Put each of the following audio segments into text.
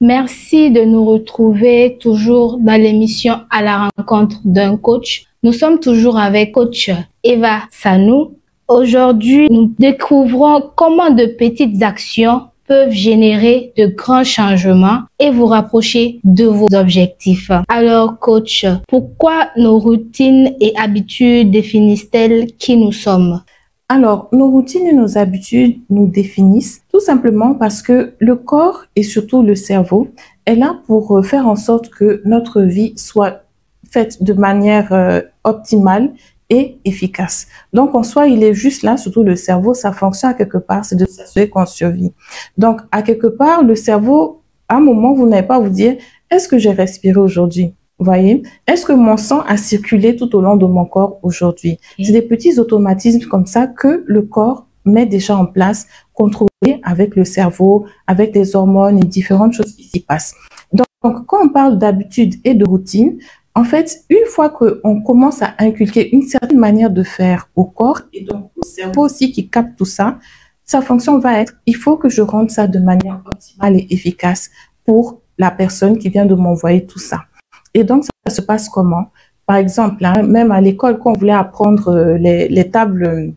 Merci de nous retrouver toujours dans l'émission À la rencontre d'un coach. Nous sommes toujours avec coach Eva Sanou. Aujourd'hui, nous découvrons comment de petites actions peuvent générer de grands changements et vous rapprocher de vos objectifs. Alors, coach, pourquoi nos routines et habitudes définissent-elles qui nous sommes? Alors, nos routines et nos habitudes nous définissent tout simplement parce que le corps et surtout le cerveau est là pour faire en sorte que notre vie soit faite de manière optimale et efficace. Donc, en soi, il est juste là, surtout le cerveau, sa fonction à quelque part, c'est de s'assurer qu'on survit. Donc, à quelque part, le cerveau, à un moment, vous n'allez pas vous dire, est-ce que j'ai respiré aujourd'hui? Vous voyez, est-ce que mon sang a circulé tout au long de mon corps aujourd'hui? C'est des petits automatismes comme ça que le corps met déjà en place, contrôlés avec le cerveau, avec les hormones et différentes choses qui s'y passent. Donc, quand on parle d'habitude et de routine, en fait, une fois qu'on commence à inculquer une certaine manière de faire au corps et donc au cerveau aussi qui capte tout ça, sa fonction va être, il faut que je rende ça de manière optimale et efficace pour la personne qui vient de m'envoyer tout ça. Et donc, ça se passe comment? Par exemple, hein, même à l'école, quand on voulait apprendre les tables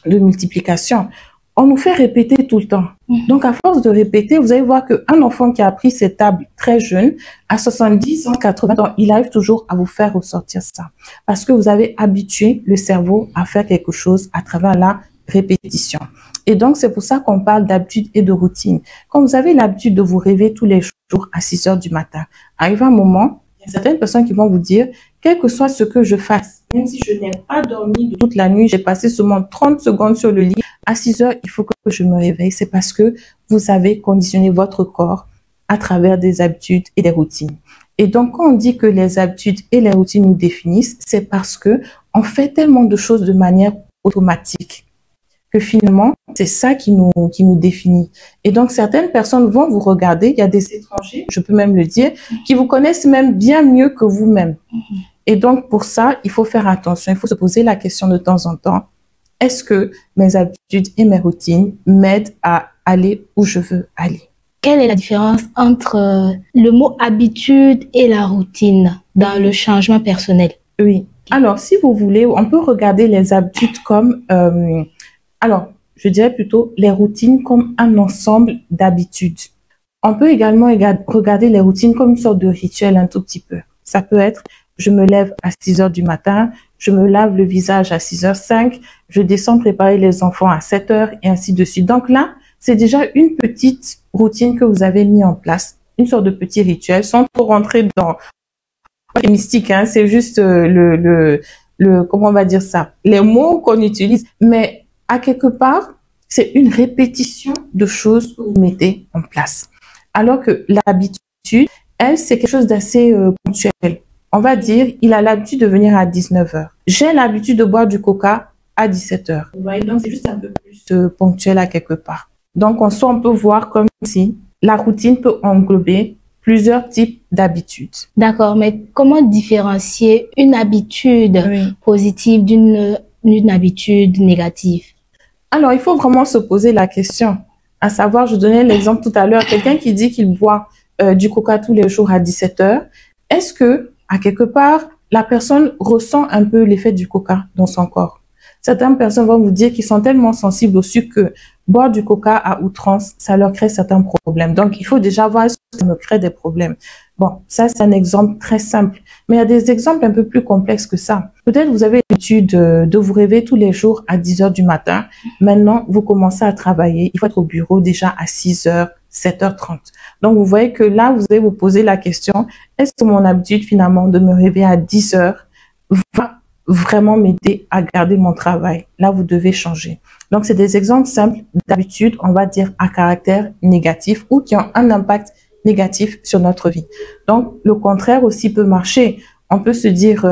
de multiplication, on nous fait répéter tout le temps. Donc, à force de répéter, vous allez voir qu'un enfant qui a appris ces tables très jeune, à 70 ans, 80 ans, il arrive toujours à vous faire ressortir ça. Parce que vous avez habitué le cerveau à faire quelque chose à travers la répétition. Et donc, c'est pour ça qu'on parle d'habitude et de routine. Quand vous avez l'habitude de vous réveiller tous les jours à 6 heures du matin, arrive un moment, il y a certaines personnes qui vont vous dire, quel que soit ce que je fasse, même si je n'ai pas dormi de toute la nuit, j'ai passé seulement 30 secondes sur le lit, à 6 heures, il faut que je me réveille. C'est parce que vous avez conditionné votre corps à travers des habitudes et des routines. Et donc, quand on dit que les habitudes et les routines nous définissent, c'est parce que on fait tellement de choses de manière automatique que finalement, c'est ça qui nous définit. Et donc, certaines personnes vont vous regarder, il y a des étrangers, je peux même le dire, qui vous connaissent même bien mieux que vous-même. Et donc, pour ça, il faut faire attention, il faut se poser la question de temps en temps, est-ce que mes habitudes et mes routines m'aident à aller où je veux aller? Quelle est la différence entre le mot habitude et la routine dans le changement personnel? Oui. Alors, si vous voulez, on peut regarder les habitudes comme... alors, je dirais plutôt les routines comme un ensemble d'habitudes. On peut également regarder les routines comme une sorte de rituel un tout petit peu. Ça peut être, je me lève à 6 heures du matin, je me lave le visage à 6h05, je descends préparer les enfants à 7 heures et ainsi de suite. Donc là, c'est déjà une petite routine que vous avez mis en place, une sorte de petit rituel, sans trop rentrer dans le mystique, hein, c'est juste comment on va dire ça, les mots qu'on utilise, mais à quelque part, c'est une répétition de choses que vous mettez en place. Alors que l'habitude, elle, c'est quelque chose d'assez ponctuel. On va dire, il a l'habitude de venir à 19 heures. J'ai l'habitude de boire du coca à 17 heures. Vous voyez, donc c'est juste un peu plus ponctuel à quelque part. Donc, en soi, on peut voir comme si la routine peut englober plusieurs types d'habitudes. D'accord, mais comment différencier une habitude positive d'une habitude négative? Alors, il faut vraiment se poser la question. À savoir, je donnais l'exemple tout à l'heure, quelqu'un qui dit qu'il boit du coca tous les jours à 17 heures. Est-ce que, à quelque part, la personne ressent un peu l'effet du coca dans son corps? Certaines personnes vont vous dire qu'ils sont tellement sensibles au sucre que boire du coca à outrance, ça leur crée certains problèmes. Donc, il faut déjà voir ce qui me crée des problèmes. Bon, ça, c'est un exemple très simple. Mais il y a des exemples un peu plus complexes que ça. Peut-être vous avez l'habitude de vous réveiller tous les jours à 10 heures du matin. Maintenant, vous commencez à travailler. Il faut être au bureau déjà à 6 heures, 7h30. Donc, vous voyez que là, vous allez vous poser la question, est-ce que mon habitude finalement de me réveiller à 10 heures va vraiment m'aider à garder mon travail? Là, vous devez changer. Donc, c'est des exemples simples d'habitudes, on va dire, à caractère négatif ou qui ont un impact négatif sur notre vie. Donc, le contraire aussi peut marcher. On peut se dire,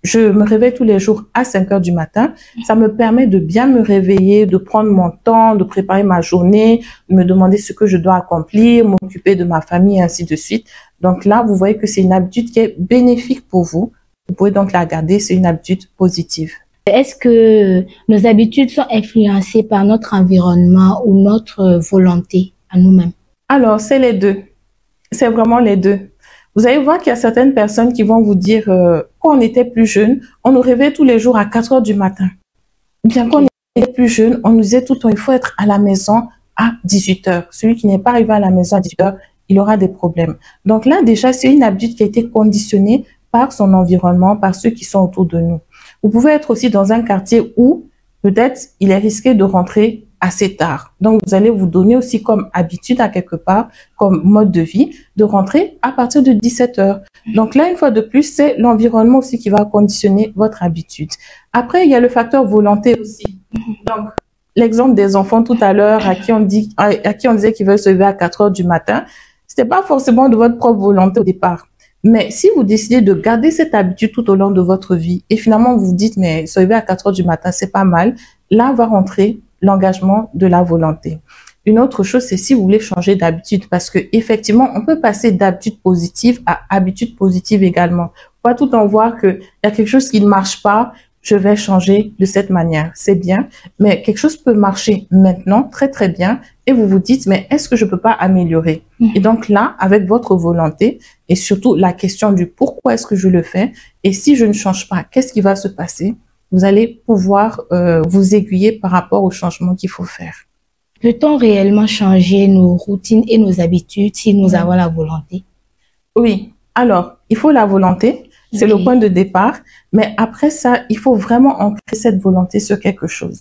je me réveille tous les jours à 5 heures du matin. Ça me permet de bien me réveiller, de prendre mon temps, de préparer ma journée, de me demander ce que je dois accomplir, m'occuper de ma famille, et ainsi de suite. Donc là, vous voyez que c'est une habitude qui est bénéfique pour vous. Vous pouvez donc la garder, c'est une habitude positive. Est-ce que nos habitudes sont influencées par notre environnement ou notre volonté à nous-mêmes? Alors, c'est les deux. C'est vraiment les deux. Vous allez voir qu'il y a certaines personnes qui vont vous dire, quand on était plus jeune, on nous réveillait tous les jours à 4 heures du matin. Bien qu'on était plus jeune, on nous disait tout le temps, il faut être à la maison à 18 heures. Celui qui n'est pas arrivé à la maison à 18 heures, il aura des problèmes. Donc là, déjà, c'est une habitude qui a été conditionnée par son environnement, par ceux qui sont autour de nous. Vous pouvez être aussi dans un quartier où peut-être il est risqué de rentrer assez tard. Donc, vous allez vous donner aussi comme habitude à quelque part, comme mode de vie, de rentrer à partir de 17 heures. Donc là, une fois de plus, c'est l'environnement aussi qui va conditionner votre habitude. Après, il y a le facteur volonté aussi. Donc, l'exemple des enfants tout à l'heure à qui on disait qu'ils veulent se lever à 4 heures du matin, c'était pas forcément de votre propre volonté au départ. Mais si vous décidez de garder cette habitude tout au long de votre vie et finalement vous vous dites, mais se lever à 4 heures du matin, c'est pas mal, là va rentrer l'engagement de la volonté. Une autre chose, c'est si vous voulez changer d'habitude, parce que effectivement, on peut passer d'habitude positive à habitude positive également. Pas tout en voir qu'il y a quelque chose qui ne marche pas, je vais changer de cette manière. C'est bien, mais quelque chose peut marcher maintenant très très bien et vous vous dites, mais est-ce que je peux pas améliorer? Et donc là, avec votre volonté et surtout la question du pourquoi est-ce que je le fais et si je ne change pas, qu'est-ce qui va se passer? Vous allez pouvoir vous aiguiller par rapport au changement qu'il faut faire. Peut-on réellement changer nos routines et nos habitudes si nous avons la volonté? Oui. Alors, il faut la volonté. C'est le point de départ. Mais après ça, il faut vraiment ancrer cette volonté sur quelque chose.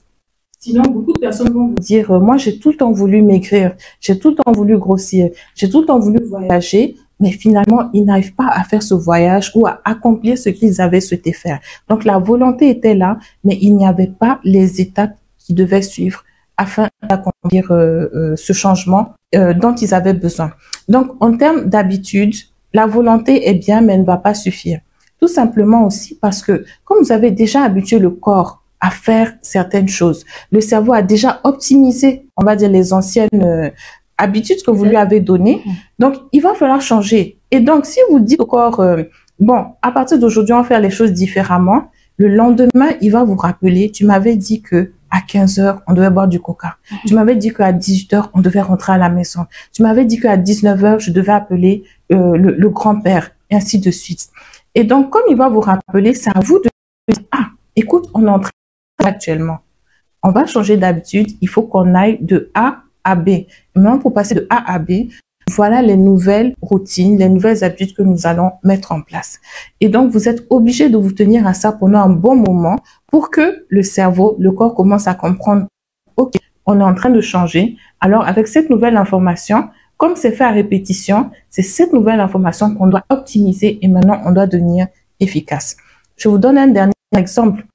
Sinon, beaucoup de personnes vont vous dire, moi, j'ai tout le temps voulu maigrir. J'ai tout le temps voulu grossir. J'ai tout le temps voulu voyager. Mais finalement, ils n'arrivent pas à faire ce voyage ou à accomplir ce qu'ils avaient souhaité faire. Donc, la volonté était là, mais il n'y avait pas les étapes qui devaient suivre afin d'accomplir ce changement dont ils avaient besoin. Donc, en termes d'habitude, la volonté est bien, mais elle ne va pas suffire. Tout simplement aussi parce que, comme vous avez déjà habitué le corps à faire certaines choses, le cerveau a déjà optimisé, on va dire, les anciennes habitudes que vous lui avez données. Donc, il va falloir changer. Et donc, si vous dites au corps, bon, à partir d'aujourd'hui, on va faire les choses différemment, le lendemain, il va vous rappeler, tu m'avais dit que à 15 heures, on devait boire du coca. Tu m'avais dit qu'à 18 heures, on devait rentrer à la maison. Tu m'avais dit qu'à 19 heures, je devais appeler le grand-père, et ainsi de suite. Et donc, comme il va vous rappeler, c'est à vous de dire, ah, écoute, on est en train actuellement. On va changer d'habitude. Il faut qu'on aille de A à B. Et maintenant, pour passer de A à B, voilà les nouvelles routines, les nouvelles habitudes que nous allons mettre en place. Et donc, vous êtes obligé de vous tenir à ça pendant un bon moment pour que le cerveau, le corps commence à comprendre, OK, on est en train de changer. Alors, avec cette nouvelle information, comme c'est fait à répétition, c'est cette nouvelle information qu'on doit optimiser et maintenant, on doit devenir efficace. Je vous donne un dernier exemple.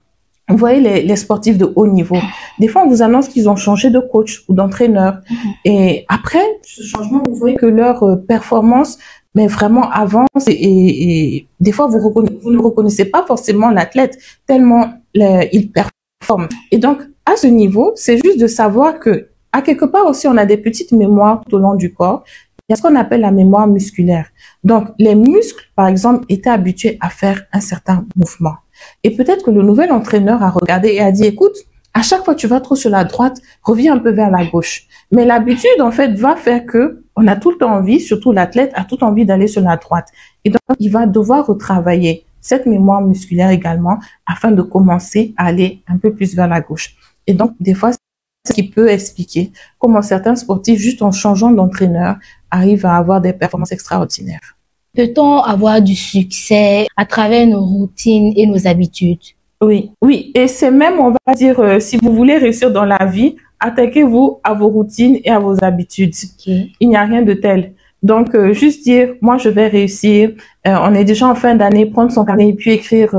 Vous voyez les sportifs de haut niveau. Des fois, on vous annonce qu'ils ont changé de coach ou d'entraîneur. Et après ce changement, vous voyez que leur performance, mais vraiment avance. Et des fois, vous ne reconnaissez pas forcément l'athlète tellement il performe. Et donc, à ce niveau, c'est juste de savoir que, à quelque part aussi, on a des petites mémoires tout au long du corps. Il y a ce qu'on appelle la mémoire musculaire. Donc, les muscles, par exemple, étaient habitués à faire un certain mouvement. Et peut-être que le nouvel entraîneur a regardé et a dit, écoute, à chaque fois que tu vas trop sur la droite, reviens un peu vers la gauche. Mais l'habitude, en fait, va faire que on a tout le temps envie, surtout l'athlète a tout le temps envie d'aller sur la droite. Et donc, il va devoir retravailler cette mémoire musculaire également afin de commencer à aller un peu plus vers la gauche. Et donc, des fois, c'est ce qui peut expliquer comment certains sportifs, juste en changeant d'entraîneur, arrivent à avoir des performances extraordinaires. Peut-on avoir du succès à travers nos routines et nos habitudes? Oui, oui. Et c'est même, on va dire, si vous voulez réussir dans la vie, attaquez-vous à vos routines et à vos habitudes. Okay. Il n'y a rien de tel. Donc, juste dire, moi, je vais réussir. On est déjà en fin d'année, prendre son carnet et puis écrire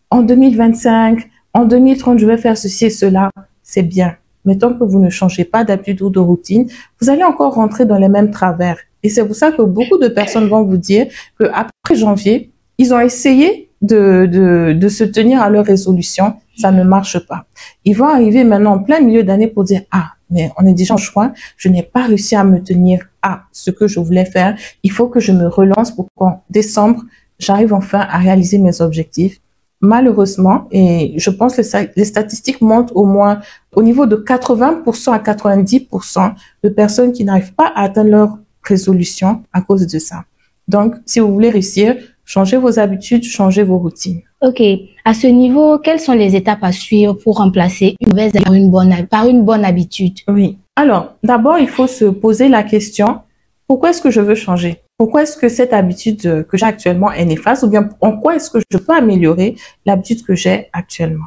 en 2025, en 2030, je vais faire ceci et cela. C'est bien. Mais tant que vous ne changez pas d'habitude ou de routine, vous allez encore rentrer dans les mêmes travers. Et c'est pour ça que beaucoup de personnes vont vous dire qu'après janvier, ils ont essayé de se tenir à leur résolution. Ça ne marche pas. Ils vont arriver maintenant en plein milieu d'année pour dire, ah, mais on est déjà en juin, je n'ai pas réussi à me tenir à ce que je voulais faire. Il faut que je me relance pour qu'en décembre, j'arrive enfin à réaliser mes objectifs. Malheureusement, et je pense que les statistiques montrent au moins au niveau de 80% à 90% de personnes qui n'arrivent pas à atteindre leurs résolutions à cause de ça. Donc, si vous voulez réussir, changez vos habitudes, changez vos routines. Ok. À ce niveau, quelles sont les étapes à suivre pour remplacer une mauvaise habitude par une bonne habitude? Oui. Alors, d'abord, il faut se poser la question, pourquoi est-ce que je veux changer? Pourquoi est-ce que cette habitude que j'ai actuellement est néfaste? Ou bien, en quoi est-ce que je peux améliorer l'habitude que j'ai actuellement?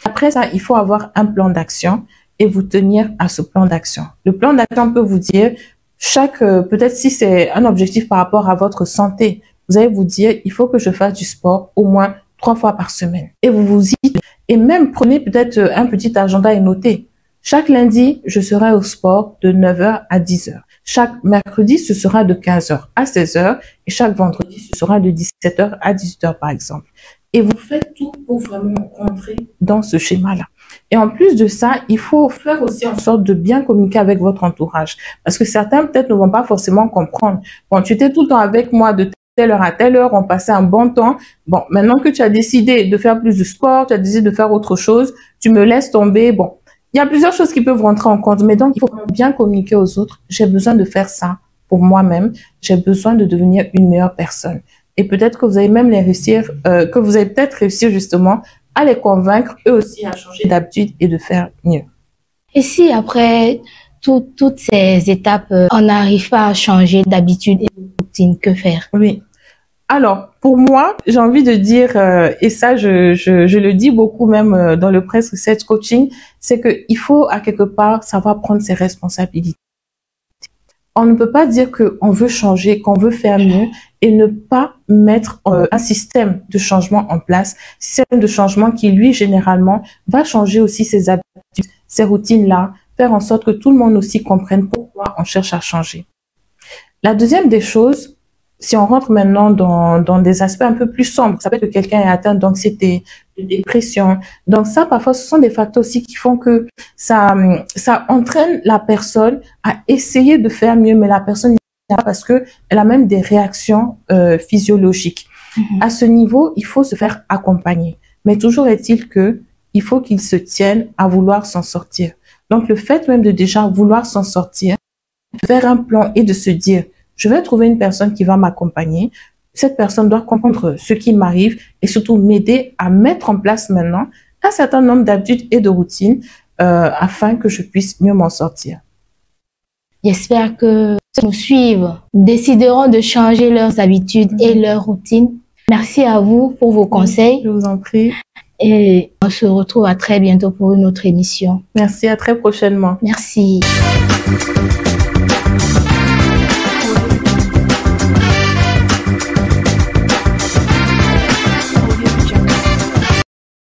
Après ça, il faut avoir un plan d'action et vous tenir à ce plan d'action. Le plan d'action peut vous dire, peut-être si c'est un objectif par rapport à votre santé, vous allez vous dire, il faut que je fasse du sport au moins 3 fois par semaine. Et vous vous y, et même prenez peut-être un petit agenda et notez. Chaque lundi, je serai au sport de 9h à 10h. Chaque mercredi, ce sera de 15h à 16h. Et chaque vendredi, ce sera de 17h à 18h, par exemple. Et vous faites tout pour vraiment rentrer dans ce schéma-là. Et en plus de ça, il faut faire aussi en sorte de bien communiquer avec votre entourage. Parce que certains, peut-être, ne vont pas forcément comprendre. Bon, tu étais tout le temps avec moi de telle heure à telle heure, on passait un bon temps. Bon, maintenant que tu as décidé de faire plus de sport, tu as décidé de faire autre chose, tu me laisses tomber. Bon, il y a plusieurs choses qui peuvent rentrer en compte. Mais donc, il faut bien communiquer aux autres. J'ai besoin de faire ça pour moi-même. J'ai besoin de devenir une meilleure personne. Et peut-être que vous allez même que vous allez peut-être réussir justement à les convaincre eux aussi à changer d'habitude et de faire mieux. Et si après toutes ces étapes, on n'arrive pas à changer d'habitude et de routine, que faire? Oui. Alors, pour moi, j'ai envie de dire, et ça, je le dis beaucoup même dans le Press Reset Coaching, c'est qu'il faut à quelque part savoir prendre ses responsabilités. On ne peut pas dire qu'on veut changer, qu'on veut faire mieux et ne pas mettre un système de changement en place, système de changement qui, lui, généralement, va changer aussi ses habitudes, ses routines-là, faire en sorte que tout le monde aussi comprenne pourquoi on cherche à changer. La deuxième des choses, si on rentre maintenant dans des aspects un peu plus sombres, ça peut être que quelqu'un est atteint d'anxiété, de dépression. Donc ça, parfois, ce sont des facteurs aussi qui font que ça entraîne la personne à essayer de faire mieux, mais la personne n'y arrive pas parce que elle a même des réactions physiologiques. À ce niveau, il faut se faire accompagner. Mais toujours est-il que il faut qu'il se tienne à vouloir s'en sortir. Donc le fait même de déjà vouloir s'en sortir, de faire un plan et de se dire je vais trouver une personne qui va m'accompagner. Cette personne doit comprendre ce qui m'arrive et surtout m'aider à mettre en place maintenant un certain nombre d'habitudes et de routines afin que je puisse mieux m'en sortir. J'espère que ceux qui nous suivent décideront de changer leurs habitudes et leurs routines. Merci à vous pour vos conseils. Je vous en prie. Et on se retrouve à très bientôt pour une autre émission. Merci, à très prochainement. Merci.